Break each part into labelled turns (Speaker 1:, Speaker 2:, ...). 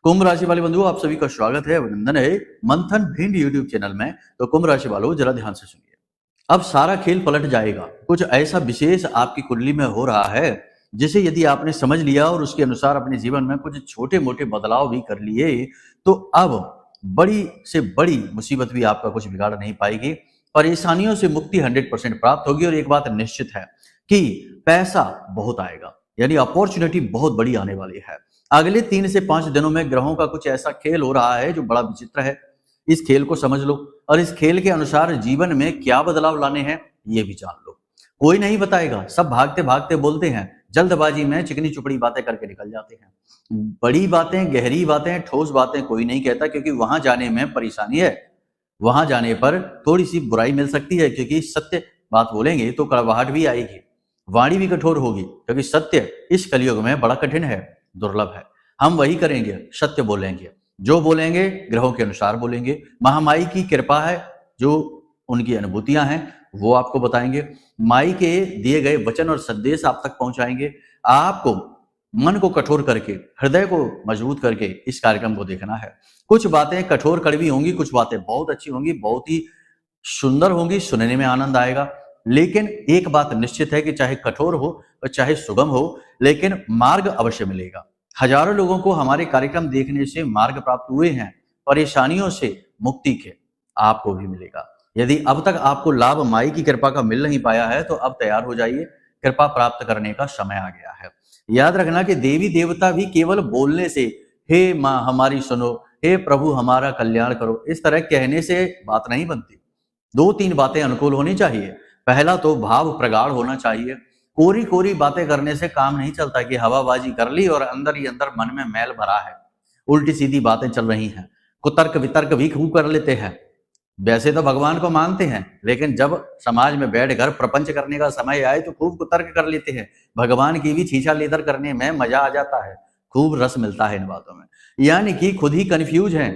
Speaker 1: कुंभ राशि वाले बंधुओं, आप सभी का स्वागत है, अभिनंदन है मंथन भिंड यूट्यूब चैनल में। तो कुंभ राशि वालों, जरा ध्यान से सुनिए। अब सारा खेल पलट जाएगा। कुछ ऐसा विशेष आपकी कुंडली में हो रहा है जिसे यदि आपने समझ लिया और उसके अनुसार अपने जीवन में कुछ छोटे मोटे बदलाव भी कर लिए तो अब बड़ी से बड़ी मुसीबत भी आपका कुछ बिगाड़ नहीं पाएगी। परेशानियों से मुक्ति 100% प्राप्त होगी और एक बात निश्चित है कि पैसा बहुत आएगा, यानी अपॉर्चुनिटी बहुत बड़ी आने वाली है। अगले 3 से 5 दिनों में ग्रहों का कुछ ऐसा खेल हो रहा है जो बड़ा विचित्र है। इस खेल को समझ लो और इस खेल के अनुसार जीवन में क्या बदलाव लाने हैं ये भी जान लो। कोई नहीं बताएगा, सब भागते भागते बोलते हैं, जल्दबाजी में चिकनी चुपड़ी बातें करके निकल जाते हैं। बड़ी बातें, गहरी बातें, ठोस बातें कोई नहीं कहता, क्योंकि वहां जाने में परेशानी है। वहां जाने पर थोड़ी सी बुराई मिल सकती है, क्योंकि सत्य बात बोलेंगे तो कड़वाहट भी आएगी, वाणी भी कठोर होगी, क्योंकि सत्य इस कलयुग में बड़ा कठिन है, दुर्लभ है। हम वही करेंगे, सत्य बोलेंगे, जो बोलेंगे ग्रहों के अनुसार बोलेंगे। महामाई की कृपा है, जो उनकी अनुभूतियां हैं वो आपको बताएंगे। माई के दिए गए वचन और संदेश आप तक पहुंचाएंगे। आपको मन को कठोर करके, हृदय को मजबूत करके इस कार्यक्रम को देखना है। कुछ बातें कठोर कड़वी होंगी, कुछ बातें बहुत अच्छी होंगी, बहुत ही सुंदर होंगी, सुनने में आनंद आएगा। लेकिन एक बात निश्चित है कि चाहे कठोर हो और चाहे सुगम हो, लेकिन मार्ग अवश्य मिलेगा। हजारों लोगों को हमारे कार्यक्रम देखने से मार्ग प्राप्त हुए हैं, परेशानियों से मुक्ति के। आपको भी मिलेगा। यदि अब तक आपको लाभ माई की कृपा का मिल नहीं पाया है तो अब तैयार हो जाइए, कृपा प्राप्त करने का समय आ गया है। याद रखना कि देवी देवता भी केवल बोलने से, हे माँ हमारी सुनो, हे प्रभु हमारा कल्याण करो, इस तरह कहने से बात नहीं बनती। 2-3 बातें अनुकूल होनी चाहिए। पहला तो भाव प्रगाढ़ होना चाहिए। कोरी कोरी बातें करने से काम नहीं चलता कि हवाबाजी कर ली और अंदर ही अंदर मन में मैल भरा है, उल्टी सीधी बातें चल रही हैं। कुतर्क वितर्क भी खूब कर लेते हैं। वैसे तो भगवान को मानते हैं, लेकिन जब समाज में बैठकर प्रपंच करने का समय आए तो खूब कुतर्क कर लेते हैं। भगवान की भी छीछा लेदर करने में मजा आ जाता है, खूब रस मिलता है इन बातों में। यानी कि खुद ही कंफ्यूज हैं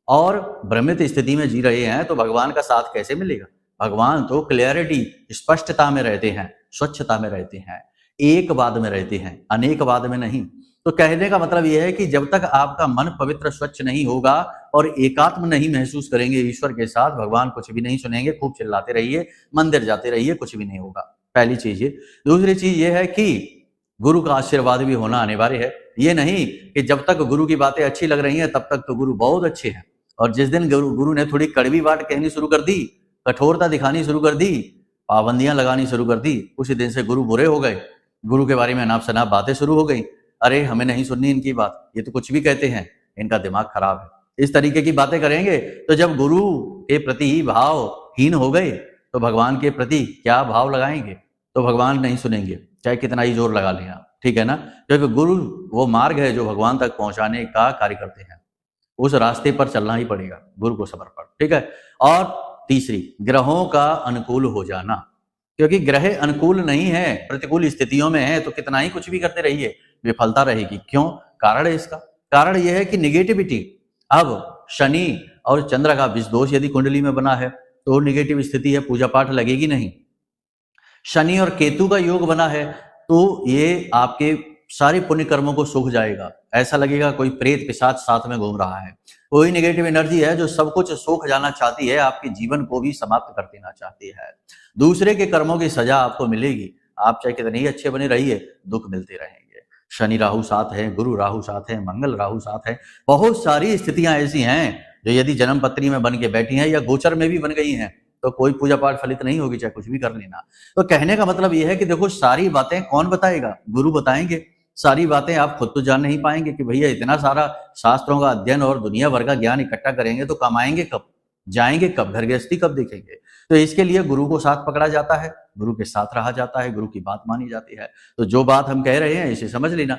Speaker 1: और भ्रमित स्थिति में जी रहे हैं तो भगवान का साथ कैसे मिलेगा। भगवान तो क्लियरिटी, स्पष्टता में रहते हैं, स्वच्छता में रहते हैं, एकवाद में रहते हैं, अनेकवाद में नहीं। तो कहने का मतलब यह है कि जब तक आपका मन पवित्र स्वच्छ नहीं होगा और एकात्म नहीं महसूस करेंगे ईश्वर के साथ, भगवान कुछ भी नहीं सुनेंगे। खूब चिल्लाते रहिए, मंदिर जाते रहिए, कुछ भी नहीं होगा। पहली चीज ये। दूसरी चीज ये है कि गुरु का आशीर्वाद भी होना अनिवार्य है। ये नहीं कि जब तक गुरु की बातें अच्छी लग रही हैं तब तक तो गुरु बहुत अच्छे हैं, और जिस दिन गुरु ने थोड़ी कड़वी बात कहनी शुरू कर दी, कठोरता दिखानी शुरू कर दी, पाबंदियां लगानी शुरू कर दी, उसी दिन से गुरु बुरे हो गए। गुरु के बारे में अनाप शनाप बातें शुरू हो गई। अरे हमें नहीं सुननी इनकी बात, ये तो कुछ भी कहते हैं, इनका दिमाग खराब है। इस तरीके की बातें करेंगे तो जब गुरु के प्रति ही भावहीन हो गए तो भगवान के प्रति क्या भाव लगाएंगे। तो भगवान नहीं सुनेंगे, चाहे कितना ही जोर लगा लें आप, ठीक है ना। क्योंकि गुरु वो मार्ग है जो भगवान तक पहुंचाने का कार्य करते हैं। उस रास्ते पर चलना ही पड़ेगा गुरु को समर्पण, ठीक है। और तीसरी, ग्रहों का अनुकूल हो जाना। क्योंकि ग्रह अनुकूल नहीं है, प्रतिकूल स्थितियों में है तो कितना ही कुछ भी करते रहिए, विफलता रहेगी। क्यों? कारण है इसका। कारण यह है कि निगेटिविटी। अब शनि और चंद्र का विष दोष यदि कुंडली में बना है तो निगेटिव स्थिति है, पूजा पाठ लगेगी नहीं। शनि और केतु का योग बना है तो ये आपके सारे पुण्य कर्मों को सूख जाएगा। ऐसा लगेगा कोई प्रेत पिशाच साथ में घूम रहा है। कोई नेगेटिव एनर्जी है जो सब कुछ सूख जाना चाहती है, आपके जीवन को भी समाप्त कर देना चाहती है। दूसरे के कर्मों की सजा आपको मिलेगी। आप चाहे कितने ही अच्छे बने रहिए, दुख मिलते रहेंगे। शनि राहु साथ है, गुरु राहु साथ है, मंगल राहु साथ है। बहुत सारी स्थितियां ऐसी हैं जो यदि जन्म पत्री में बन के बैठी हैं या गोचर में भी बन गई हैं तो कोई पूजा पाठ फलित नहीं होगी, चाहे कुछ भी कर लेना। तो कहने का मतलब यह है कि देखो, सारी बातें कौन बताएगा? गुरु बताएंगे। सारी बातें आप खुद तो जान नहीं पाएंगे कि भैया इतना सारा शास्त्रों का अध्ययन और दुनिया भर का ज्ञान इकट्ठा करेंगे तो कमाएंगे कब, जाएंगे कब, घर गृहस्थी कब देखेंगे। तो इसके लिए गुरु को साथ पकड़ा जाता है, गुरु के साथ रहा जाता है, गुरु की बात मानी जाती है। तो जो बात हम कह रहे हैं इसे समझ लेना।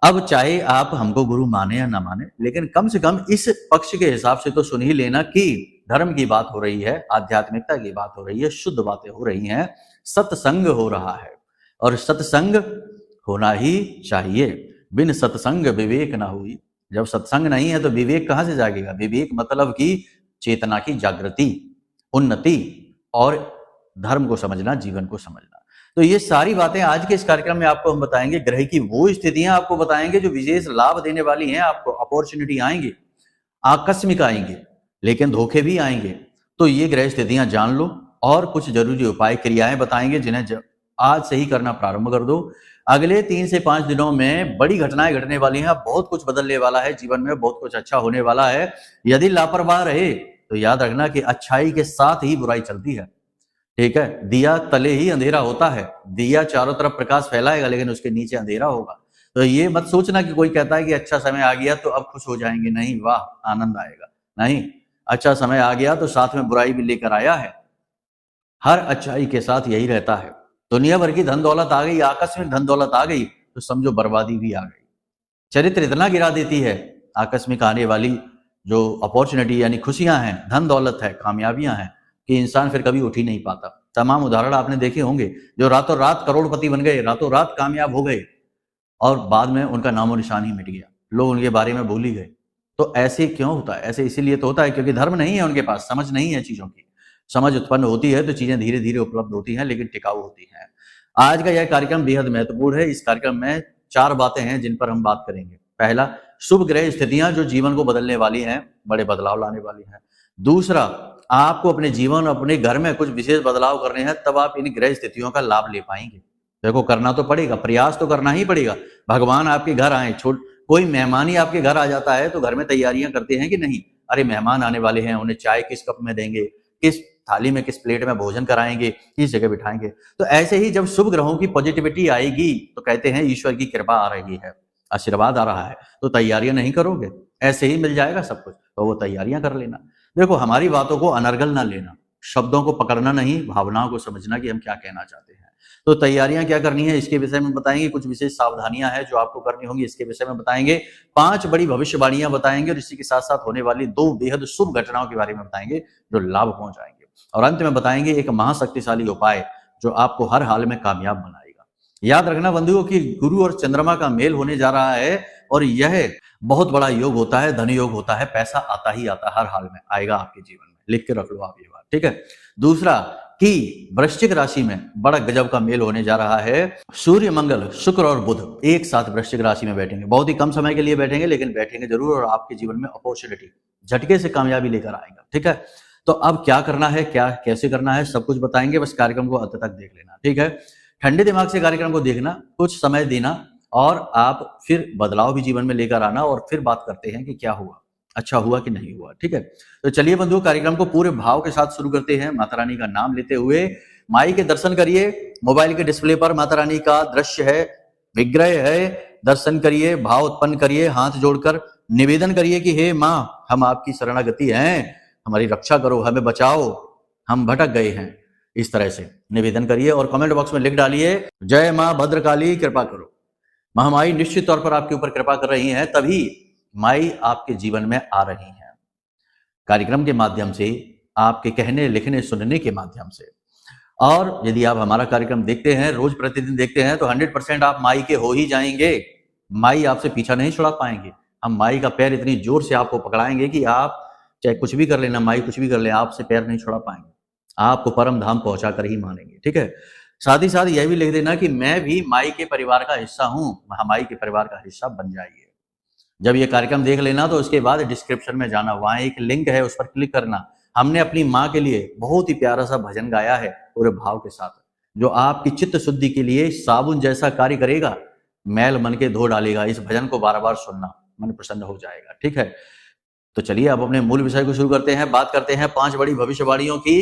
Speaker 1: अब चाहे आप हमको गुरु माने या ना माने, लेकिन कम से कम इस पक्ष के हिसाब से तो सुन ही लेना कि धर्म की बात हो रही है, आध्यात्मिकता की बात हो रही है, शुद्ध बातें हो रही हैं, सत्संग हो रहा है। और सत्संग होना ही चाहिए। बिन सत्संग विवेक ना हुई। जब सत्संग नहीं है तो विवेक कहां से जागेगा? विवेक मतलब कि चेतना की जागृति, उन्नति और धर्म को समझना, जीवन को समझना। तो ये सारी बातें आज के इस कार्यक्रम में आपको हम बताएंगे। ग्रह की वो स्थितियां आपको बताएंगे जो विशेष लाभ देने वाली हैं। आपको अपॉर्चुनिटी आएंगी, आकस्मिक आएंगे, लेकिन धोखे भी आएंगे। तो ये ग्रह स्थितियां जान लो और कुछ जरूरी उपाय क्रियाएं बताएंगे जिन्हें आज से ही करना प्रारंभ कर दो। अगले 3 से 5 दिनों में बड़ी घटनाएं घटने वाली हैं। बहुत कुछ बदलने वाला है जीवन में, बहुत कुछ अच्छा होने वाला है। यदि लापरवाह रहे तो याद रखना कि अच्छाई के साथ ही बुराई चलती है। ठीक है, दिया तले ही अंधेरा होता है। दिया चारों तरफ प्रकाश फैलाएगा लेकिन उसके नीचे अंधेरा होगा। तो ये मत सोचना कि कोई कहता है कि अच्छा समय आ गया तो अब खुश हो जाएंगे। नहीं, वाह आनंद आएगा। नहीं, अच्छा समय आ गया तो साथ में बुराई भी लेकर आया है। हर अच्छाई के साथ यही रहता है। दुनिया भर की धन दौलत आ गई, आकस्मिक धन दौलत आ गई तो समझो बर्बादी भी आ गई। चरित्र इतना गिरा देती है आकस्मिक आने वाली जो अपॉर्चुनिटी यानी खुशियां हैं, धन दौलत है, कामयाबियां हैं, कि इंसान फिर कभी उठ ही नहीं पाता। तमाम उदाहरण आपने देखे होंगे जो रातों रात करोड़पति बन गए, रातों रात कामयाब हो गए और बाद में उनका नामो निशान ही मिट गया, लोग उनके बारे में भूल ही गए। तो ऐसे क्यों होता है? ऐसे इसीलिए तो होता है क्योंकि धर्म नहीं है उनके पास, समझ नहीं है चीजों की। समझ उत्पन्न होती है तो चीजें धीरे धीरे उपलब्ध होती हैं, लेकिन टिकाऊ होती हैं। आज का यह कार्यक्रम बेहद महत्वपूर्ण है। इस कार्यक्रम में 4 बातें हैं जिन पर हम बात करेंगे। पहला, शुभ ग्रह स्थितियां जो जीवन को बदलने वाली हैं, बड़े बदलाव लाने वाली हैं। दूसरा, आपको अपने जीवन, अपने घर में कुछ विशेष बदलाव करने हैं, तब आप इन ग्रह स्थितियों का लाभ ले पाएंगे। देखो, करना तो पड़ेगा, प्रयास तो करना ही पड़ेगा। भगवान आपके घर आए, कोई मेहमान ही आपके घर आ जाता है तो घर में तैयारियां करते हैं कि नहीं? अरे मेहमान आने वाले हैं, उन्हें चाय किस कप में देंगे, किस थाली में, किस प्लेट में भोजन कराएंगे, किस जगह बिठाएंगे। तो ऐसे ही जब शुभ ग्रहों की पॉजिटिविटी आएगी तो कहते हैं ईश्वर की कृपा आ रही है, आशीर्वाद आ रहा है। तो तैयारियां नहीं करोगे, ऐसे ही मिल जाएगा सब कुछ, तो वो तैयारियां कर लेना। देखो, हमारी बातों को अनर्गल ना लेना, शब्दों को पकड़ना नहीं, भावनाओं को समझना कि हम क्या कहना चाहते हैं। तो तैयारियां क्या करनी है इसके विषय में बताएंगे। कुछ विशेष सावधानियां हैं जो आपको करनी होंगी, इसके विषय में बताएंगे। 5 बड़ी भविष्यवाणियां बताएंगे और इसी के साथ साथ होने वाली 2 बेहद शुभ घटनाओं के बारे में बताएंगे जो लाभ पहुंचाएंगे। और अंत में बताएंगे एक महाशक्तिशाली उपाय जो आपको हर हाल में कामयाब बनाएगा। याद रखना बंधुओं कि गुरु और चंद्रमा का मेल होने जा रहा है और यह बहुत बड़ा योग होता है, धन योग होता है। पैसा आता ही आता, हर हाल में आएगा आपके जीवन में। लिख के रख लो आप ये बात, ठीक है। दूसरा कि वृश्चिक राशि में बड़ा गजब का मेल होने जा रहा है। सूर्य, मंगल, शुक्र और बुध एक साथ वृश्चिक राशि में बैठेंगे। बहुत ही कम समय के लिए बैठेंगे, लेकिन बैठेंगे जरूर और आपके जीवन में अपॉर्चुनिटी, झटके से कामयाबी लेकर आएगा, ठीक है। तो अब क्या करना है, क्या कैसे करना है, सब कुछ बताएंगे। बस कार्यक्रम को अंत तक देख लेना, ठीक है। ठंडे दिमाग से कार्यक्रम को देखना, कुछ समय देना और आप फिर बदलाव भी जीवन में लेकर आना और फिर बात करते हैं कि क्या हुआ, अच्छा हुआ कि नहीं हुआ, ठीक है। तो चलिए बंधुओं, कार्यक्रम को पूरे भाव के साथ शुरू करते हैं। माता रानी का नाम लेते हुए माई के दर्शन करिए। मोबाइल के डिस्प्ले पर माता रानी का दृश्य है, विग्रह है, दर्शन करिए, भाव उत्पन्न करिए, हाथ जोड़कर निवेदन करिए कि हे माँ, हम आपकी शरणागति हैं, हमारी रक्षा करो, हमें बचाओ, हम भटक गए हैं। इस तरह से निवेदन करिए और कमेंट बॉक्स में लिख डालिए, जय माँ भद्रकाली, कृपा करो। महामाई निश्चित तौर पर आपके ऊपर कृपा कर रही हैं, तभी माई आपके जीवन में आ रही हैं, कार्यक्रम के माध्यम से, आपके कहने, लिखने, सुनने के माध्यम से। और यदि आप हमारा कार्यक्रम देखते हैं, रोज प्रतिदिन देखते हैं, तो 100% आप माई के हो ही जाएंगे। माई आपसे पीछा नहीं छुड़ा पाएंगे। हम माई का पैर इतनी जोर से आपको पकड़ाएंगे कि आप चाहे कुछ भी कर लेना, माई कुछ भी कर ले, आपसे पैर नहीं छुड़ा पाएंगे, आपको परम धाम पहुंचा कर ही मानेंगे, ठीक है। साथ ही साथ यह भी लिख देना कि मैं भी माई के परिवार का हिस्सा हूं, माई के परिवार का हिस्सा बन जाइए। जब ये कार्यक्रम देख लेना तो उसके बाद डिस्क्रिप्शन में जाना, वहां एक लिंक है, उस पर क्लिक करना। हमने अपनी माँ के लिए बहुत ही प्यारा सा भजन गाया है पूरे भाव के साथ, जो आपकी चित्त शुद्धि के लिए साबुन जैसा कार्य करेगा, मैल मन के धो डालेगा। इस भजन को बार बार सुनना, मन प्रसन्न हो जाएगा, ठीक है। तो चलिए अब अपने मूल विषय को शुरू करते हैं। बात करते हैं 5 बड़ी भविष्यवाणियों की।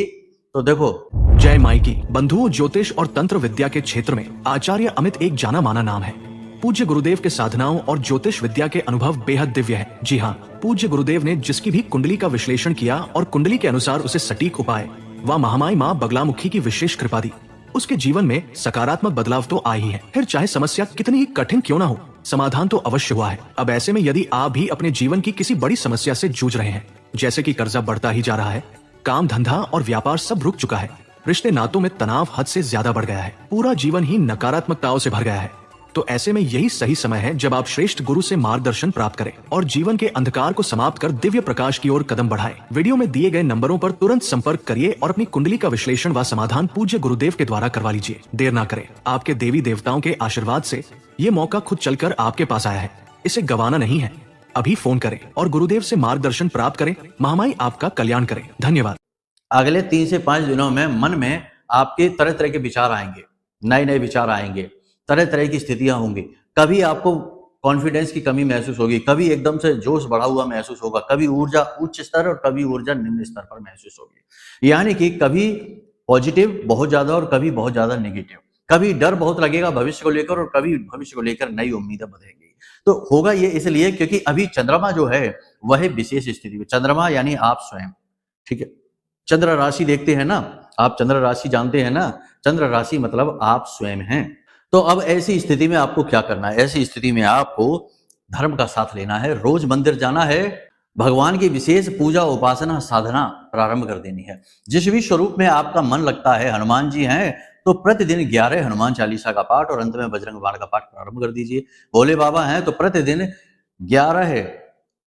Speaker 1: तो देखो,
Speaker 2: जय माई की। बंधुओं, ज्योतिष और तंत्र विद्या के क्षेत्र में आचार्य अमित एक जाना माना नाम है। पूज्य गुरुदेव के साधनाओं और ज्योतिष विद्या के अनुभव बेहद दिव्य है। जी हाँ, पूज्य गुरुदेव ने जिसकी भी कुंडली का विश्लेषण किया और कुंडली के अनुसार उसे सटीक उपाय व महामाई माँ बगलामुखी की विशेष कृपा दी, उसके जीवन में सकारात्मक बदलाव तो आए ही है। फिर चाहे समस्या कितनी ही कठिन क्यों ना हो, समाधान तो अवश्य हुआ है। अब ऐसे में यदि आप भी अपने जीवन की किसी बड़ी समस्या से जूझ रहे हैं, जैसे कि कर्जा बढ़ता ही जा रहा है, काम धंधा और व्यापार सब रुक चुका है, रिश्ते नातों में तनाव हद से ज्यादा बढ़ गया है, पूरा जीवन ही नकारात्मकताओं से भर गया है, तो ऐसे में यही सही समय है जब आप श्रेष्ठ गुरु से मार्गदर्शन प्राप्त करें और जीवन के अंधकार को समाप्त कर दिव्य प्रकाश की ओर कदम बढ़ाएं। वीडियो में दिए गए नंबरों पर तुरंत संपर्क करिए और अपनी कुंडली का विश्लेषण व समाधान पूज्य गुरुदेव के द्वारा करवा लीजिए। देर ना करें, आपके देवी देवताओं के आशीर्वाद से ये मौका खुद चलकर आपके पास आया है, इसे गंवाना नहीं है। अभी फोन करें और गुरुदेव से मार्गदर्शन प्राप्त करें। महामाई आपका कल्याण करें। धन्यवाद।
Speaker 1: अगले 3 से 5 दिनों में मन में आपके तरह तरह के विचार आएंगे, नए नए विचार आएंगे, तरह तरह की स्थितियां होंगी। कभी आपको कॉन्फिडेंस की कमी महसूस होगी, कभी एकदम से जोश बढ़ा हुआ महसूस होगा, कभी ऊर्जा उच्च स्तर और कभी ऊर्जा निम्न स्तर पर महसूस होगी। यानी कि कभी पॉजिटिव बहुत ज्यादा और कभी बहुत ज्यादा नेगेटिव, कभी डर बहुत लगेगा भविष्य को लेकर और कभी भविष्य को लेकर नई उम्मीदें बधेंगी। तो होगा ये इसलिए क्योंकि अभी चंद्रमा जो है वह विशेष स्थिति में, चंद्रमा यानी आप स्वयं, ठीक है। चंद्र राशि देखते हैं ना आप, चंद्र राशि जानते हैं ना, चंद्र राशि मतलब आप स्वयं हैं। तो अब ऐसी स्थिति में आपको क्या करना है? ऐसी स्थिति में आपको धर्म का साथ लेना है, रोज मंदिर जाना है, भगवान की विशेष पूजा उपासना साधना प्रारंभ कर देनी है। जिस भी स्वरूप में आपका मन लगता है, हनुमान जी हैं तो प्रतिदिन 11 हनुमान चालीसा का पाठ और अंत में बजरंग बाण का पाठ प्रारंभ कर दीजिए। भोले बाबा हैं तो प्रतिदिन 11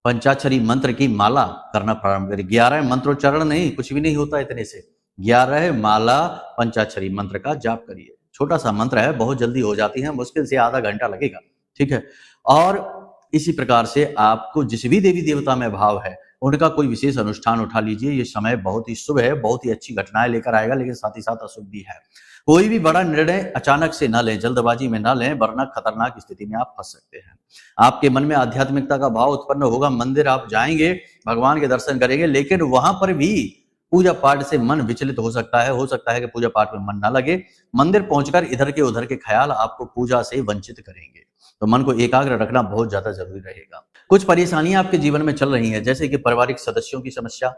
Speaker 1: पंचाक्षरी मंत्र की माला करना प्रारंभ करिए। 11 मंत्रोच्चारण नहीं, कुछ भी नहीं होता इतने से। 11 माला पंचाक्षरी मंत्र का जाप करिए। छोटा सा मंत्र है, बहुत जल्दी हो जाती है, मुश्किल से आधा घंटा लगेगा, ठीक है। और इसी प्रकार से आपको जिस भी देवी देवता में भाव है उनका कोई विशेष अनुष्ठान उठा लीजिए। ये समय बहुत ही शुभ है, बहुत ही अच्छी घटनाएं लेकर आएगा, लेकिन साथ ही साथ अशुभ भी है। कोई भी बड़ा निर्णय अचानक से न लें, जल्दबाजी में न लें, वरना खतरनाक स्थिति में आप फंस सकते हैं। आपके मन में आध्यात्मिकता का भाव उत्पन्न होगा, मंदिर आप जाएंगे, भगवान के दर्शन करेंगे, लेकिन वहां पर भी पूजा पाठ से मन विचलित हो सकता है कि पूजा पाठ में मन ना लगे। मंदिर पहुंचकर इधर के उधर के ख्याल आपको पूजा से वंचित करेंगे, तो मन को एकाग्र रखना बहुत ज्यादा जरूरी रहेगा। कुछ परेशानियां आपके जीवन में चल रही हैं, जैसे कि पारिवारिक सदस्यों की समस्या,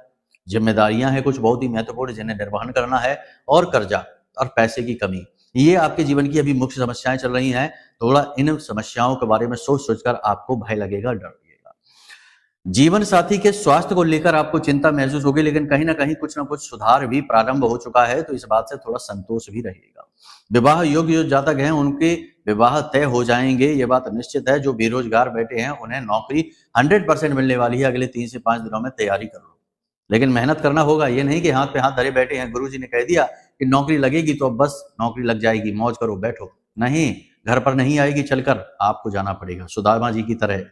Speaker 1: जिम्मेदारियां हैं कुछ बहुत ही महत्वपूर्ण जिन्हें निर्वहन करना है, और कर्जा और पैसे की कमी, ये आपके जीवन की अभी मुख्य समस्याएं चल रही हैं। थोड़ा इन समस्याओं के बारे में सोच सोचकर आपको भय लगेगा, डर लगेगा। जीवन साथी के स्वास्थ्य को लेकर आपको चिंता महसूस होगी, लेकिन कहीं ना कुछ सुधार भी प्रारंभ हो चुका है, तो इस बात से थोड़ा संतोष भी रहेगा। विवाह योग्य जो जातक हैं उनके विवाह तय हो जाएंगे, ये बात निश्चित है। जो बेरोजगार बैठे हैं उन्हें नौकरी 100% मिलने वाली है। अगले 3 से 5 दिनों में तैयारी कर लो, लेकिन मेहनत करना होगा। ये नहीं कि हाथ पे हाथ धरे बैठे हैं, गुरुजी ने कह दिया कि नौकरी लगेगी तो अब बस नौकरी लग जाएगी, मौज करो बैठो। नहीं, घर पर नहीं आएगी चलकर, आपको जाना पड़ेगा। सुदामा जी की तरह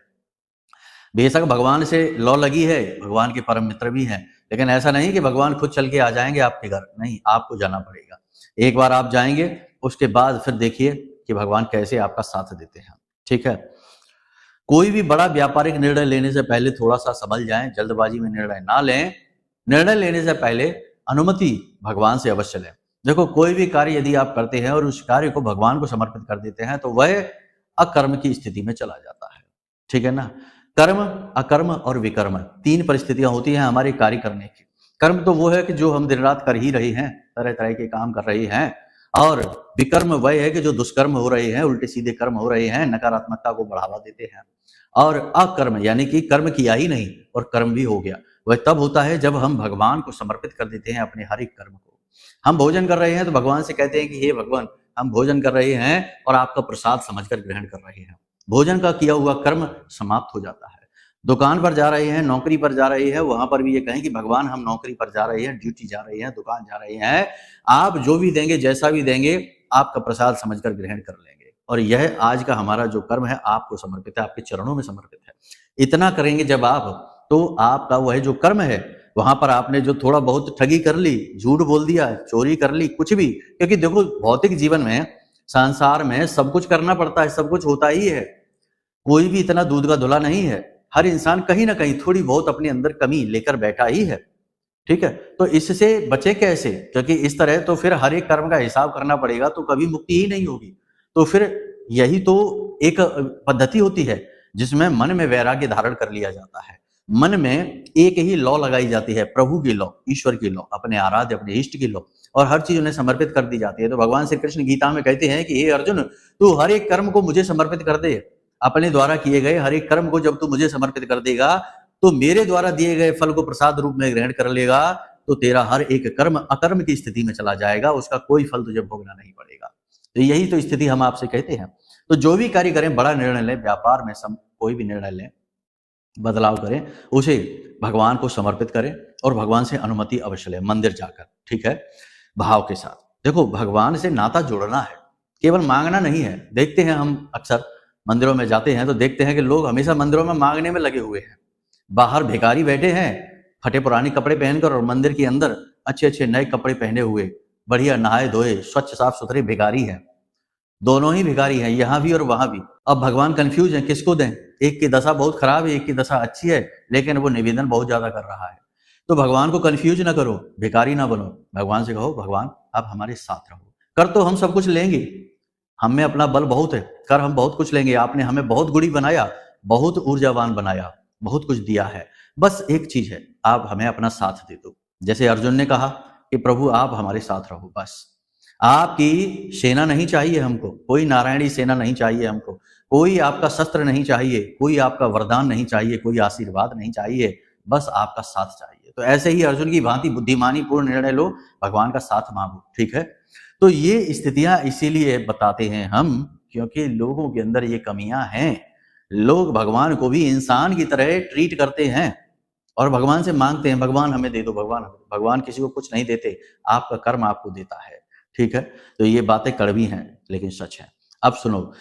Speaker 1: बेशक भगवान से लौ लगी है, भगवान के परम मित्र भी हैं, लेकिन ऐसा नहीं कि भगवान खुद चल के आ जाएंगे आपके घर, नहीं, आपको जाना पड़ेगा। एक बार आप जाएंगे, उसके बाद फिर देखिए कि भगवान कैसे आपका साथ देते हैं, ठीक है। कोई भी बड़ा व्यापारिक निर्णय लेने से पहले थोड़ा सा समझ जाएं, जल्दबाजी में निर्णय ना लें। निर्णय लेने से पहले अनुमति भगवान से अवश्य लें। देखो, कोई भी कार्य यदि आप करते हैं और उस कार्य को भगवान को समर्पित कर देते हैं तो वह अकर्म की स्थिति में चला जाता है, ठीक है ना। कर्म, अकर्म और विकर्म 3 परिस्थितियां होती हैं हमारे कार्य करने की। कर्म तो वो है कि जो हम दिन रात कर ही रहे हैं, तरह तरह के काम कर रहे हैं, और विकर्म वह है कि जो दुष्कर्म हो रहे हैं, उल्टे सीधे कर्म हो रहे हैं, नकारात्मकता को बढ़ावा देते हैं। और अकर्म यानी कि कर्म किया ही नहीं और कर्म भी हो गया, वह तब होता है जब हम भगवान को समर्पित कर देते हैं अपने हर एक कर्म को। हम भोजन कर रहे हैं तो भगवान से कहते हैं कि हे भगवान, हम भोजन कर रहे हैं और आपका प्रसाद समझकर ग्रहण कर रहे हैं। भोजन का किया हुआ कर्म समाप्त हो जाता है। दुकान पर जा रहे हैं, नौकरी पर जा रहे हैं, वहां पर भी ये कहें कि भगवान हम नौकरी पर जा रहे हैं, ड्यूटी जा रहे हैं, दुकान जा रहे हैं, आप जो भी देंगे, जैसा भी देंगे, आपका प्रसाद समझकर ग्रहण कर लेंगे। और यह आज का हमारा जो कर्म है आपको समर्पित है, आपके चरणों में समर्पित है। इतना करेंगे जब आप, तो आपका वह जो कर्म है, वहां पर आपने जो थोड़ा बहुत ठगी कर ली, झूठ बोल दिया, चोरी कर ली, कुछ भी, क्योंकि देखो भौतिक जीवन में, संसार में सब कुछ करना पड़ता है, सब कुछ होता ही है, कोई भी इतना दूध का धुला नहीं है। हर इंसान कहीं ना कहीं थोड़ी बहुत अपने अंदर कमी लेकर बैठा ही है, ठीक है। तो इससे बचे कैसे? क्योंकि इस तरह तो फिर हर एक कर्म का हिसाब करना पड़ेगा, तो कभी मुक्ति ही नहीं होगी। तो फिर यही तो एक पद्धति होती है जिसमें मन में वैराग्य धारण कर लिया जाता है। मन में एक ही लौ लगाई जाती है, प्रभु की लौ, ईश्वर की लौ, अपने आराध्य, अपने इष्ट की लौ, और हर चीज उन्हें समर्पित कर दी जाती है। तो भगवान श्री कृष्ण गीता में कहते हैं कि हे अर्जुन, तू हर एक कर्म को मुझे समर्पित कर दे। अपने द्वारा किए गए हर एक कर्म को जब तू मुझे समर्पित कर देगा, तो मेरे द्वारा दिए गए फल को प्रसाद रूप में ग्रहण कर लेगा, तो तेरा हर एक कर्म अकर्म की स्थिति में चला जाएगा, उसका कोई फल तुझे भोगना नहीं पड़ेगा। तो यही तो स्थिति हम आपसे कहते हैं। तो जो भी कार्य करें, बड़ा निर्णय लें, व्यापार में कोई भी निर्णय लें, बदलाव करें, उसे भगवान को समर्पित करें और भगवान से अनुमति अवश्य लें, मंदिर जाकर, ठीक है, भाव के साथ। देखो, भगवान से नाता जोड़ना है, केवल मांगना नहीं है। देखते हैं हम अक्सर मंदिरों में जाते हैं तो देखते हैं कि लोग हमेशा मंदिरों में मांगने में लगे हुए हैं। बाहर भिखारी बैठे हैं फटे पुराने कपड़े पहनकर, और मंदिर के अंदर अच्छे अच्छे नए कपड़े पहने हुए, बढ़िया नहाए धोए स्वच्छ साफ सुथरे भिखारी हैं। दोनों ही भिखारी हैं, यहाँ भी और वहां भी। अब भगवान कंफ्यूज हैं, किसको दें? एक की दशा बहुत खराब है, एक की दशा अच्छी है, लेकिन वो निवेदन बहुत ज्यादा कर रहा है। तो भगवान को कंफ्यूज ना करो, भिखारी ना बनो। भगवान से कहो, भगवान आप हमारे साथ रहो। कर तो हम सब कुछ लेंगे, हम में अपना बल बहुत है, कर हम बहुत कुछ लेंगे। आपने हमें बहुत गुणी बनाया, बहुत ऊर्जावान बनाया, बहुत कुछ दिया है। बस एक चीज है, आप हमें अपना साथ दे दो। जैसे अर्जुन ने कहा कि प्रभु आप हमारे साथ रहो, बस। आपकी सेना नहीं चाहिए हमको, कोई नारायणी सेना नहीं चाहिए हमको, कोई आपका शस्त्र नहीं चाहिए, कोई आपका वरदान नहीं चाहिए, कोई आशीर्वाद नहीं चाहिए, बस आपका साथ चाहिए। तो ऐसे ही अर्जुन की भांति बुद्धिमानी पूर्ण निर्णय लो, भगवान का साथ मांगो, ठीक है। तो ये स्थितियां इसीलिए बताते हैं हम, क्योंकि लोगों के अंदर ये कमियां हैं। लोग भगवान को भी इंसान की तरह ट्रीट करते हैं और भगवान से मांगते हैं, भगवान हमें दे दो, भगवान हमें। भगवान किसी को कुछ नहीं देते, आपका कर्म आपको देता है, ठीक है। तो ये बातें कड़वी हैं लेकिन सच है। अब सुनो,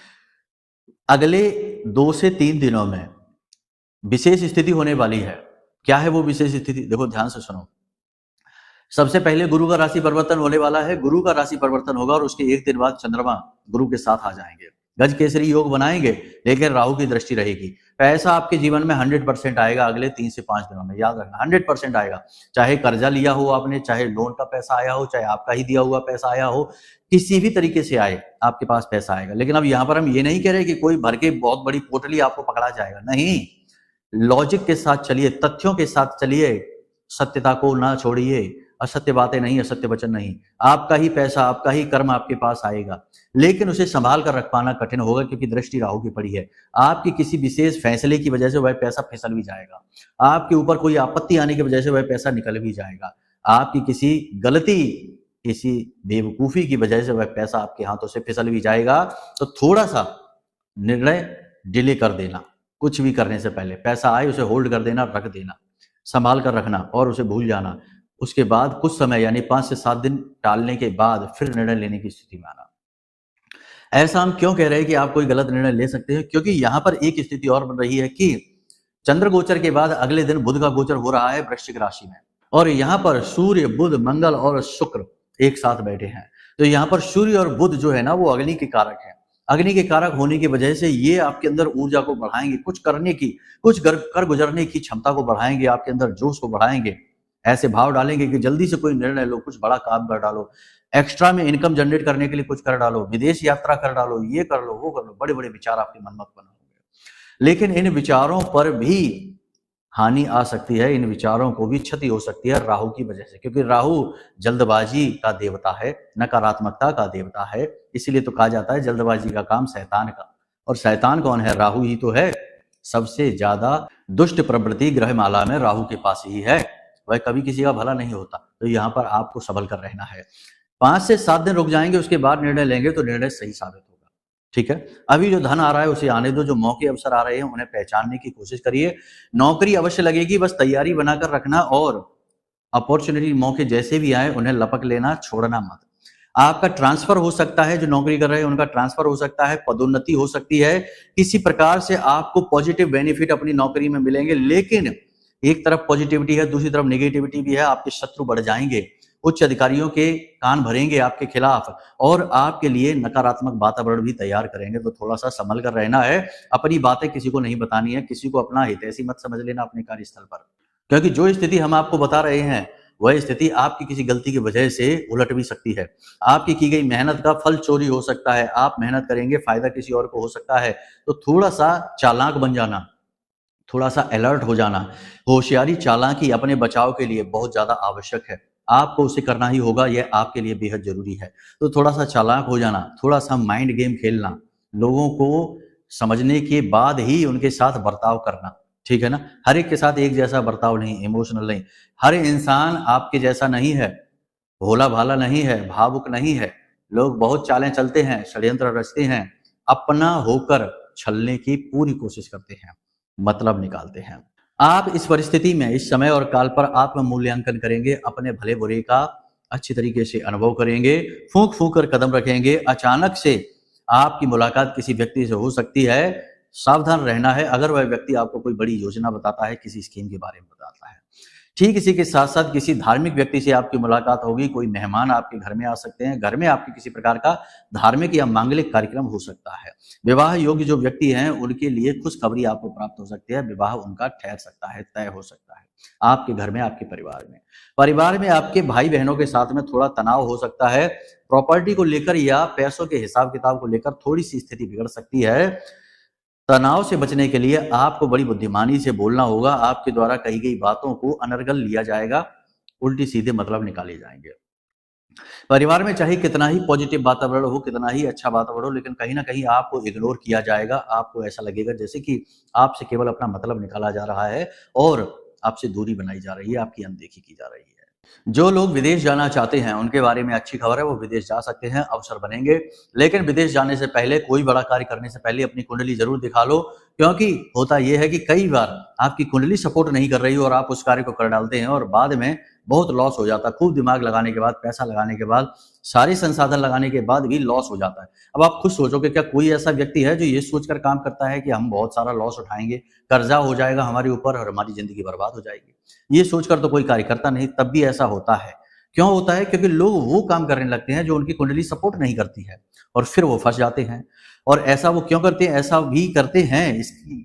Speaker 1: अगले 2 से 3 दिनों में विशेष स्थिति होने वाली है। क्या है वो विशेष स्थिति? देखो ध्यान से सुनो। सबसे पहले गुरु का राशि परिवर्तन होने वाला है। गुरु का राशि परिवर्तन होगा और उसके एक दिन बाद चंद्रमा गुरु के साथ आ जाएंगे। गज केसरी योग बनाएंगे, लेकिन राहु की दृष्टि रहेगी। पैसा आपके जीवन में 100% आएगा अगले 3 से 5 दिनों में, याद रखना 100% आएगा। चाहे कर्जा लिया हो आपने, चाहे लोन का पैसा आया हो, चाहे आपका ही दिया हुआ पैसा आया हो, किसी भी तरीके से आए आपके पास पैसा आएगा। लेकिन अब यहाँ पर हम ये नहीं कह रहे कि कोई भर के बहुत बड़ी पोटली आपको पकड़ा जाएगा, नहीं। लॉजिक के साथ चलिए, तथ्यों के साथ चलिए, सत्यता को ना छोड़िए। असत्य बातें नहीं, असत्य वचन नहीं। आपका ही पैसा, आपका ही कर्म आपके पास आएगा, लेकिन उसे संभाल कर रख पाना कठिन होगा, क्योंकि दृष्टि राहु की पड़ी है। आपकी किसी विशेष फैसले की वजह से वह पैसा फिसल भी जाएगा, आपके ऊपर कोई आपत्ति आने की वजह से वह पैसा निकल भी जाएगा, आपकी किसी गलती, किसी बेवकूफी की वजह से वह पैसा आपके हाथों से फिसल भी जाएगा। तो थोड़ा सा निर्णय डिले कर देना, कुछ भी करने से पहले पैसा आए उसे होल्ड कर देना, रख देना, संभाल कर रखना और उसे भूल जाना। उसके बाद कुछ समय यानी 5 से 7 दिन टालने के बाद फिर निर्णय लेने की स्थिति में आना। ऐसा हम क्यों कह रहे हैं कि आप कोई गलत निर्णय ले सकते हैं? क्योंकि यहां पर एक स्थिति और बन रही है कि चंद्र गोचर के बाद अगले दिन बुध का गोचर हो रहा है वृश्चिक राशि में, और यहाँ पर सूर्य, बुध, मंगल और शुक्र एक साथ बैठे हैं। तो यहाँ पर सूर्य और बुध जो है ना, वो अग्नि के कारक है। अग्नि के कारक होने की वजह से ये आपके अंदर ऊर्जा को बढ़ाएंगे, कुछ करने की, कुछ कर गुजरने की क्षमता को बढ़ाएंगे, आपके अंदर जोश को बढ़ाएंगे। ऐसे भाव डालेंगे कि जल्दी से कोई निर्णय लो, कुछ बड़ा काम कर डालो, एक्स्ट्रा में इनकम जनरेट करने के लिए कुछ कर डालो, विदेश यात्रा कर डालो, ये कर लो, वो कर लो। बड़े बड़े विचार आपके मन में उत्पन्न होंगे, लेकिन इन विचारों पर भी हानि आ सकती है, इन विचारों को भी क्षति हो सकती है राहु की वजह से, क्योंकि राहु जल्दबाजी का देवता है, नकारात्मकता का देवता है। इसीलिए तो कहा जाता है जल्दबाजी का काम शैतान का। और शैतान कौन है? राहु ही तो है। सबसे ज्यादा दुष्ट प्रवृत्ति ग्रहमाला में राहु के पास ही है, वह कभी किसी का भला नहीं होता। तो यहाँ पर आपको संभल कर रहना है। 5 से 7 दिन रुक जाएंगे, उसके बाद निर्णय लेंगे तो निर्णय सही साबित होगा, ठीक है। अभी जो धन आ रहा है उसे आने दो, जो मौके अवसर आ रहे हैं उन्हें पहचानने की कोशिश करिए। नौकरी अवश्य लगेगी, बस तैयारी बनाकर रखना, और अपॉर्चुनिटी, मौके जैसे भी आए उन्हें लपक लेना, छोड़ना मत। आपका ट्रांसफर हो सकता है, जो नौकरी कर रहे हैं उनका ट्रांसफर हो सकता है, पदोन्नति हो सकती है, किसी प्रकार से आपको पॉजिटिव बेनिफिट अपनी नौकरी में मिलेंगे। लेकिन एक तरफ पॉजिटिविटी है, दूसरी तरफ नेगेटिविटी भी है। आपके शत्रु बढ़ जाएंगे, उच्च अधिकारियों के कान भरेंगे आपके खिलाफ, और आपके लिए नकारात्मक वातावरण भी तैयार करेंगे। तो थोड़ा सा संभल कर रहना है, अपनी बातें किसी को नहीं बतानी है, किसी को अपना हितैषी मत समझ लेना अपने कार्यस्थल पर, क्योंकि जो स्थिति हम आपको बता रहे हैं वह स्थिति आपकी किसी गलती की वजह से उलट भी सकती है। आपकी की गई मेहनत का फल चोरी हो सकता है, आप मेहनत करेंगे, फायदा किसी और को हो सकता है। तो थोड़ा सा चालाक बन जाना, थोड़ा सा अलर्ट हो जाना। होशियारी, चालाकी अपने बचाव के लिए बहुत ज्यादा आवश्यक है, आपको उसे करना ही होगा, यह आपके लिए बेहद जरूरी है। तो थोड़ा सा चालाक हो जाना, थोड़ा सा माइंड गेम खेलना, लोगों को समझने के बाद ही उनके साथ बर्ताव करना, ठीक है ना। हर एक के साथ एक जैसा बर्ताव नहीं, इमोशनल नहीं। हर इंसान आपके जैसा नहीं है, भोला भाला नहीं है, भावुक नहीं है। लोग बहुत चालें चलते हैं, षड्यंत्र रचते हैं, अपना होकर छलने की पूरी कोशिश करते हैं, मतलब निकालते हैं। आप इस परिस्थिति में, इस समय और काल पर आत्म मूल्यांकन करेंगे, अपने भले बुरे का अच्छी तरीके से अनुभव करेंगे, फूंक फूंक कर कदम रखेंगे। अचानक से आपकी मुलाकात किसी व्यक्ति से हो सकती है, सावधान रहना है। अगर वह व्यक्ति आपको कोई बड़ी योजना बताता है, किसी स्कीम के बारे में बताता है। ठीक इसी के साथ साथ किसी धार्मिक व्यक्ति से आपकी मुलाकात होगी, कोई मेहमान आपके घर में आ सकते हैं, घर में आपके किसी प्रकार का धार्मिक या मांगलिक कार्यक्रम हो सकता है। विवाह योग्य जो व्यक्ति हैं उनके लिए खुशखबरी आपको प्राप्त हो सकती है, विवाह उनका ठहर सकता है, तय हो सकता है आपके घर में, आपके परिवार में आपके भाई बहनों के साथ में थोड़ा तनाव हो सकता है। प्रॉपर्टी को लेकर या पैसों के हिसाब किताब को लेकर थोड़ी सी स्थिति बिगड़ सकती है। तनाव से बचने के लिए आपको बड़ी बुद्धिमानी से बोलना होगा। आपके द्वारा कही गई बातों को अनर्गल लिया जाएगा, उल्टी सीधे मतलब निकाले जाएंगे। परिवार में चाहे कितना ही पॉजिटिव वातावरण हो, कितना ही अच्छा वातावरण हो, लेकिन कहीं ना कहीं आपको इग्नोर किया जाएगा। आपको ऐसा लगेगा जैसे कि आपसे केवल अपना मतलब निकाला जा रहा है और आपसे दूरी बनाई जा रही है, आपकी अनदेखी की जा रही है। जो लोग विदेश जाना चाहते हैं उनके बारे में अच्छी खबर है, वो विदेश जा सकते हैं, अवसर बनेंगे। लेकिन विदेश जाने से पहले, कोई बड़ा कार्य करने से पहले अपनी कुंडली जरूर दिखा लो, क्योंकि होता यह है कि कई बार आपकी कुंडली सपोर्ट नहीं कर रही और आप उस कार्य को कर डालते हैं और बाद में बहुत लॉस हो जाता है। खूब दिमाग लगाने के बाद, पैसा लगाने के बाद, सारे संसाधन लगाने के बाद भी लॉस हो जाता है। अब आप खुद सोचोगे, क्या कोई ऐसा व्यक्ति है जो ये सोचकर काम करता है कि हम बहुत सारा लॉस उठाएंगे, कर्जा हो जाएगा हमारे ऊपर और हमारी जिंदगी बर्बाद हो जाएगी? ये सोचकर तो कोई कार्य करता नहीं। तब भी ऐसा होता है। क्यों होता है? क्योंकि लोग वो काम करने लगते हैं जो उनकी कुंडली सपोर्ट नहीं करती है और फिर वो फंस जाते हैं। और ऐसा वो क्यों करते हैं? ऐसा भी करते हैं,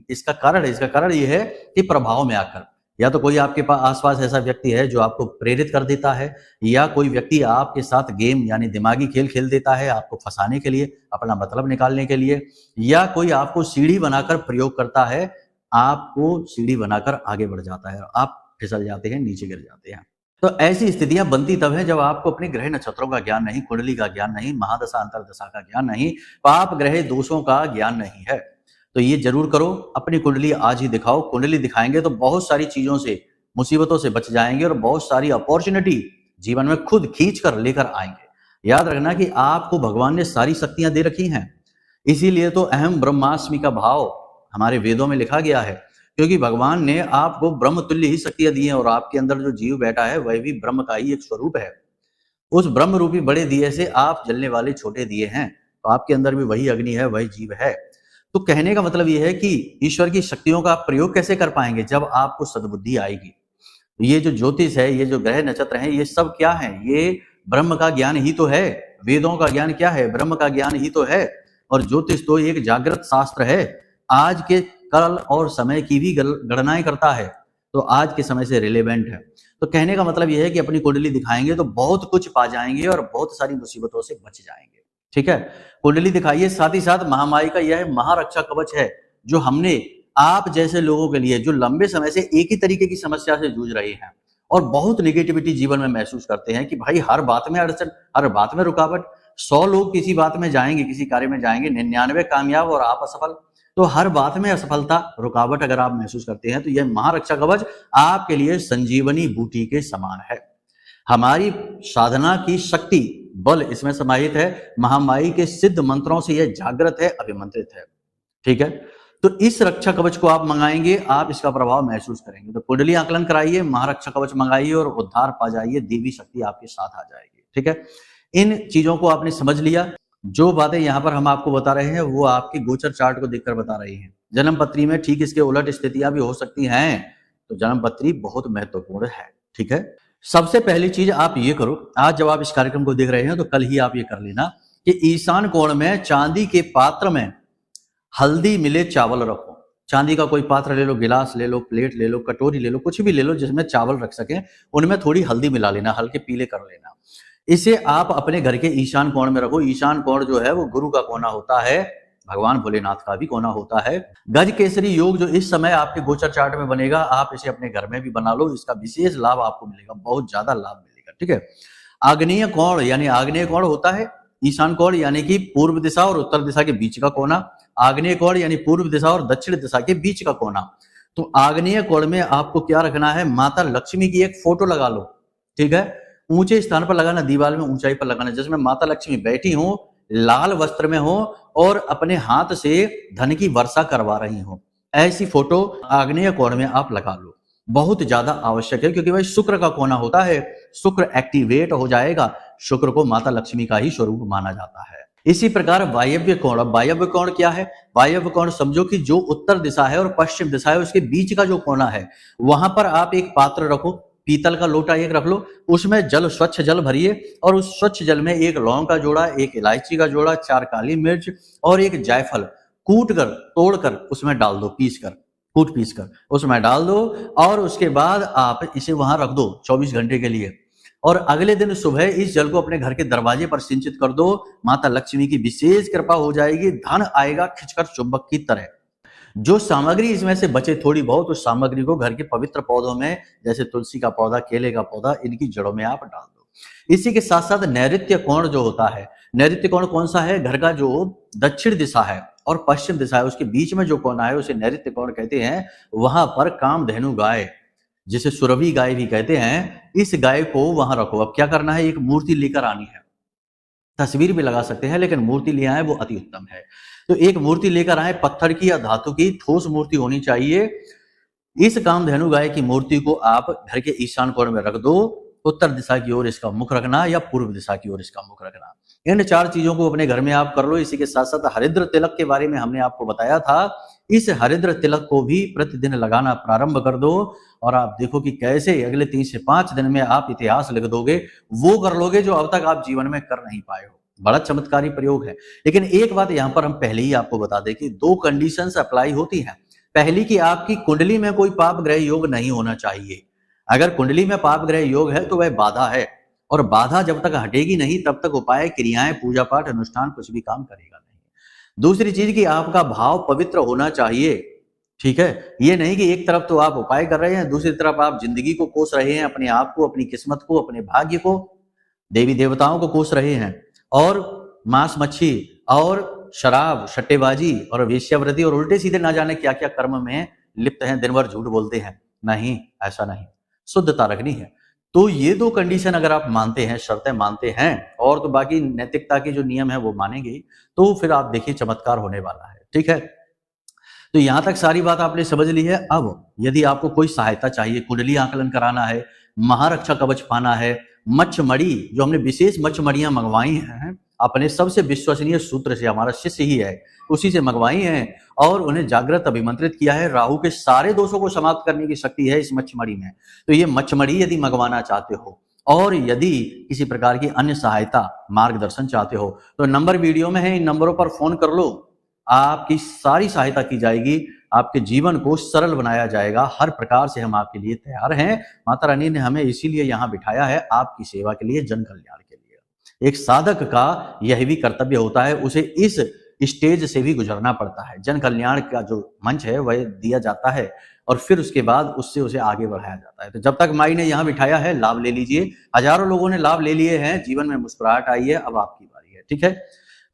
Speaker 1: इसका कारण ये है कि प्रभाव में आकर, या तो कोई आपके पास आसपास ऐसा व्यक्ति है जो आपको प्रेरित कर देता है, या कोई व्यक्ति आपके साथ गेम यानी दिमागी खेल खेल देता है आपको फंसाने के लिए, अपना मतलब निकालने के लिए, या कोई आपको सीढ़ी बनाकर प्रयोग करता है, आपको सीढ़ी बनाकर आगे बढ़ जाता है, आप फिसल जाते हैं, नीचे गिर जाते हैं। तो ऐसी स्थितियां बनती तब है जब आपको अपने ग्रह नक्षत्रों का ज्ञान नहीं, कुंडली का ज्ञान नहीं, महादशा अंतरदशा का ज्ञान नहीं, पाप ग्रह दोषों का ज्ञान नहीं है। तो ये जरूर करो, अपनी कुंडली आज ही दिखाओ। कुंडली दिखाएंगे तो बहुत सारी चीजों से, मुसीबतों से बच जाएंगे और बहुत सारी अपॉर्चुनिटी जीवन में खुद खींच कर लेकर आएंगे। याद रखना कि आपको भगवान ने सारी शक्तियां दे रखी हैं, इसीलिए तो अहम ब्रह्मास्मि का भाव हमारे वेदों में लिखा गया है, क्योंकि भगवान ने आपको ब्रह्म तुल्य ही शक्तियां दी हैं और आपके अंदर जो जीव बैठा है वह भी ब्रह्म का ही एक स्वरूप है। उस ब्रह्म रूपी बड़े दिए से आप जलने वाले छोटे दिए हैं, तो आपके अंदर भी वही अग्नि है, वही जीव है। तो कहने का मतलब यह है कि ईश्वर की शक्तियों का आप प्रयोग कैसे कर पाएंगे? जब आपको सद्बुद्धि आएगी। ये जो ज्योतिष है, ये जो ग्रह नक्षत्र हैं, ये सब क्या है? ये ब्रह्म का ज्ञान ही तो है। वेदों का ज्ञान क्या है? ब्रह्म का ज्ञान ही तो है। और ज्योतिष तो एक जागृत शास्त्र है, आज के कल और समय की भी गणनाएं करता है, तो आज के समय से रिलेवेंट है। तो कहने का मतलब यह है कि अपनी कुंडली दिखाएंगे तो बहुत कुछ पा जाएंगे और बहुत सारी मुसीबतों से बच जाएंगे। ठीक है, कुंडली दिखाइए। साथ ही साथ महामाई का यह महारक्षा कवच है, जो हमने आप जैसे लोगों के लिए, जो लंबे समय से एक ही तरीके की समस्या से जूझ रहे हैं और बहुत नेगेटिविटी जीवन में महसूस करते हैं कि भाई हर बात में अड़चन, हर बात में रुकावट। 100 लोग किसी बात में जाएंगे, किसी कार्य में जाएंगे, 99 कामयाब और आप असफल। तो हर बात में असफलता, रुकावट अगर आप महसूस करते हैं तो यह महारक्षा कवच आपके लिए संजीवनी बूटी के समान है। हमारी साधना की शक्ति, बल इसमें समाहित है। महामाई के सिद्ध मंत्रों से यह जागृत है, अभिमंत्रित है। ठीक है, तो इस रक्षा कवच को आप मंगाएंगे, आप इसका प्रभाव महसूस करेंगे। तो कुंडली आकलन कराइए, महारक्षा कवच मंगाइए और उद्धार पा जाइए, देवी शक्ति आपके साथ आ जाएगी। ठीक है, इन चीजों को आपने समझ लिया। जो बातें यहाँ पर हम आपको बता रहे हैं वो आपके गोचर चार्ट को देखकर बता रही हैं। जन्म पत्री में ठीक इसके उलट स्थितियां भी हो सकती हैं, तो जन्म पत्री बहुत महत्वपूर्ण है। ठीक है, सबसे पहली चीज आप ये करो, आज जब आप इस कार्यक्रम को देख रहे हैं तो कल ही आप ये कर लेना कि ईशान कोण में चांदी के पात्र में हल्दी मिले चावल रखो। चांदी का कोई पात्र ले लो, गिलास ले लो, प्लेट ले लो, कटोरी ले लो, कुछ भी ले लो जिसमें चावल रख सके, उनमें थोड़ी हल्दी मिला लेना, हल्के पीले कर लेना। इसे आप अपने घर के ईशान कोण में रखो। ईशान कोण जो है वो गुरु का कोना होता है, भगवान भोलेनाथ का भी कोना होता है। गज केसरी योग जो इस समय आपके गोचर चार्ट में बनेगा, आप इसे अपने घर में भी बना लो, इसका विशेष लाभ आपको मिलेगा, बहुत ज्यादा लाभ मिलेगा। ठीक है, आग्नेय कोण यानी आग्नेय कोण होता है ईशान कोण यानी कि पूर्व दिशा और उत्तर दिशा के बीच का कोना। आग्नेय कोण यानी पूर्व दिशा और दक्षिण दिशा के बीच का कोना। तो आग्नेय कोण में आपको क्या रखना है? माता लक्ष्मी की एक फोटो लगा लो। ठीक है, ऊंचे स्थान पर लगाना, दीवार में ऊंचाई पर लगाना, जिसमें माता लक्ष्मी बैठी हो लाल वस्त्र में हो और अपने हाथ से धन की वर्षा करवा रही हो, ऐसी फोटो आग्नेय कोण में आप लगा लो। बहुत ज्यादा आवश्यक है, क्योंकि भाई शुक्र का कोना होता है, शुक्र एक्टिवेट हो जाएगा। शुक्र को माता लक्ष्मी का ही स्वरूप माना जाता है। इसी प्रकार वायव्य कोण, अब वायव्य कोण क्या है? वायव्य कोण समझो कि जो उत्तर दिशा है और पश्चिम दिशा है उसके बीच का जो कोना है, वहां पर आप एक पात्र रखो, पीतल का लोटा एक रख लो, उसमें जल, स्वच्छ जल भरिए और उस स्वच्छ जल में एक लौंग का जोड़ा, एक इलायची का जोड़ा, 4 काली मिर्च और एक जायफल कूट कर, तोड़ कर उसमें डाल दो, पीस कर उसमें डाल दो और उसके बाद आप इसे वहां रख दो 24 घंटे के लिए। और अगले दिन सुबह इस जल को अपने घर के दरवाजे पर सिंचित कर दो। माता लक्ष्मी की विशेष कृपा हो जाएगी, धन आएगा खिंचकर चुंबक की तरह। जो सामग्री इसमें से बचे थोड़ी बहुत, उस सामग्री को घर के पवित्र पौधों में, जैसे तुलसी का पौधा, केले का पौधा, इनकी जड़ों में आप डाल दो। इसी के साथ साथ नैऋत्य कोण जो होता है, नैऋत्य कोण कौन सा है? घर का जो दक्षिण दिशा है और पश्चिम दिशा है, उसके बीच में जो कोना है उसे नैऋत्य कोण कहते हैं। वहां पर कामधेनु गाय, जिसे सुरभि गाय भी कहते हैं, इस गाय को वहां रखो। अब क्या करना है? एक मूर्ति लेकर आनी है, तस्वीर भी लगा सकते हैं, लेकिन मूर्ति ले आए वो अति उत्तम है। तो एक मूर्ति लेकर आए, पत्थर की या धातु की ठोस मूर्ति होनी चाहिए। इस कामधेनु गाय की मूर्ति को आप घर के ईशान कोण में रख दो। उत्तर दिशा की ओर इसका मुख रखना या पूर्व दिशा की ओर इसका मुख रखना। इन 4 चीजों को अपने घर में आप कर लो। इसी के साथ साथ हरिद्र तिलक के बारे में हमने आपको बताया था। इस हरिद्र तिलक को भी प्रतिदिन लगाना प्रारंभ कर दो और आप देखो कि कैसे अगले 3 से 5 दिन में आप इतिहास लिख दोगे, वो कर लोगे जो अब तक आप जीवन में कर नहीं पाए हो। बड़ा चमत्कारी प्रयोग है। लेकिन एक बात यहां पर हम पहले ही आपको बता दें कि 2 कंडीशंस अप्लाई होती हैं। पहली कि आपकी कुंडली में कोई पाप ग्रह योग नहीं होना चाहिए। अगर कुंडली में पाप ग्रह योग है तो वह बाधा है, और बाधा जब तक हटेगी नहीं तब तक उपाय, क्रियाएं, पूजा पाठ, अनुष्ठान कुछ भी काम करेगा नहीं। दूसरी चीज कि आपका भाव पवित्र होना चाहिए, ठीक है। ये नहीं कि एक तरफ तो आप उपाय कर रहे हैं, दूसरी तरफ आप जिंदगी को कोस रहे हैं, अपने आप को, अपनी किस्मत को, अपने भाग्य को, देवी देवताओं को कोस रहे हैं, और मांस मच्छी और शराब, सट्टेबाजी और वेश्यावृत्ति और उल्टे सीधे ना जाने क्या क्या कर्म में लिप्त हैं, दिन भर झूठ बोलते हैं। नहीं, ऐसा नहीं, शुद्धता रखनी है। तो ये 2 कंडीशन अगर आप मानते हैं, शर्तें मानते हैं, और तो बाकी नैतिकता के जो नियम है वो मानेंगे, तो फिर आप देखिए चमत्कार होने वाला है, ठीक है। तो यहां तक सारी बात आपने समझ ली है। अब यदि आपको कोई सहायता चाहिए, कुंडली आकलन कराना है, महारक्षा कवच पाना है, मच्छमड़ी, जो हमने विशेष मच्छमड़ियां मंगवाई हैं अपने सबसे विश्वसनीय सूत्र से, हमारा शिष्य ही है, उसी से मंगवाई हैं और उन्हें जागृत अभिमंत्रित किया है। राहु के सारे दोषों को समाप्त करने की शक्ति है इस मच्छमड़ी में। तो ये मच्छमड़ी यदि मंगवाना चाहते हो और यदि किसी प्रकार की अन्य सहायता, मार्गदर्शन चाहते हो, तो नंबर वीडियो में है, इन नंबरों पर फोन कर लो। आपकी सारी सहायता की जाएगी, आपके जीवन को सरल बनाया जाएगा। हर प्रकार से हम आपके लिए तैयार हैं। माता रानी ने हमें इसीलिए यहाँ बिठाया है, आपकी सेवा के लिए, जन कल्याण के लिए। एक साधक का यह भी कर्तव्य होता है, उसे इस स्टेज से भी गुजरना पड़ता है। जन कल्याण का जो मंच है वह दिया जाता है और फिर उसके बाद उससे उसे आगे बढ़ाया जाता है। तो जब तक माई ने यहाँ बिठाया है, लाभ ले लीजिए। हजारों लोगों ने लाभ ले लिए हैं, जीवन में मुस्कुराहट आई है, अब आपकी बारी है, ठीक है।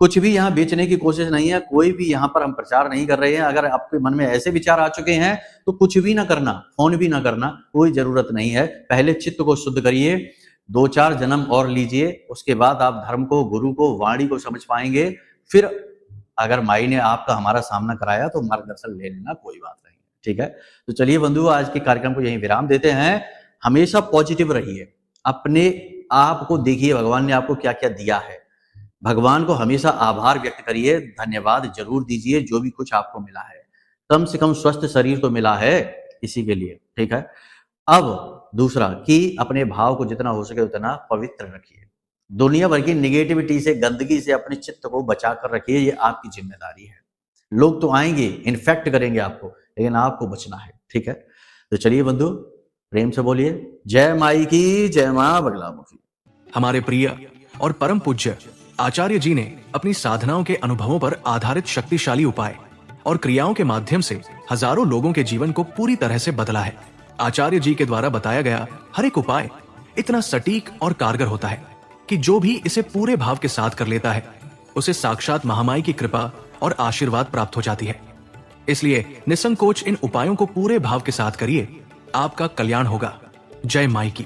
Speaker 1: कुछ भी यहाँ बेचने की कोशिश नहीं है, कोई भी यहाँ पर हम प्रचार नहीं कर रहे हैं। अगर आपके मन में ऐसे विचार आ चुके हैं तो कुछ भी ना करना, फोन भी ना करना, कोई जरूरत नहीं है। पहले चित्त को शुद्ध करिए, 2-4 जन्म और लीजिए, उसके बाद आप धर्म को, गुरु को, वाणी को समझ पाएंगे। फिर अगर माई ने आपका हमारा सामना कराया तो मार्गदर्शन ले लेना, कोई बात नहीं, ठीक है। तो चलिए बंधु, आज के कार्यक्रम को यहीं विराम देते हैं। हमेशा पॉजिटिव रहिए, अपने आप को देखिए भगवान ने आपको क्या क्या दिया है। भगवान को हमेशा आभार व्यक्त करिए, धन्यवाद जरूर दीजिए जो भी कुछ आपको मिला है। कम से कम स्वस्थ शरीर तो मिला है इसी के लिए, ठीक है। अब दूसरा कि अपने भाव को जितना हो सके उतना पवित्र रखिए। दुनिया भर की निगेटिविटी से, गंदगी से अपने चित्त को बचा कर रखिए, ये आपकी जिम्मेदारी है। लोग तो आएंगे, इन्फेक्ट करेंगे आपको, लेकिन आपको बचना है, ठीक है। तो चलिए बंधु, प्रेम से बोलिए जय माई की, जय मां बगलामुखी।
Speaker 2: हमारे प्रिय और परम पूज्य आचार्य जी ने अपनी साधनाओं के अनुभवों पर आधारित शक्तिशाली उपाय और क्रियाओं के माध्यम से हजारों लोगों के जीवन को पूरी तरह से बदला है। आचार्य जी के द्वारा बताया गया हर एक उपाय इतना सटीक और कारगर होता है कि जो भी इसे पूरे भाव के साथ कर लेता है, उसे साक्षात महामाई की कृपा और आशीर्वाद प्राप्त हो जाती है। इसलिए निसंकोच इन उपायों को पूरे भाव के साथ करिए, आपका कल्याण होगा। जय माई की।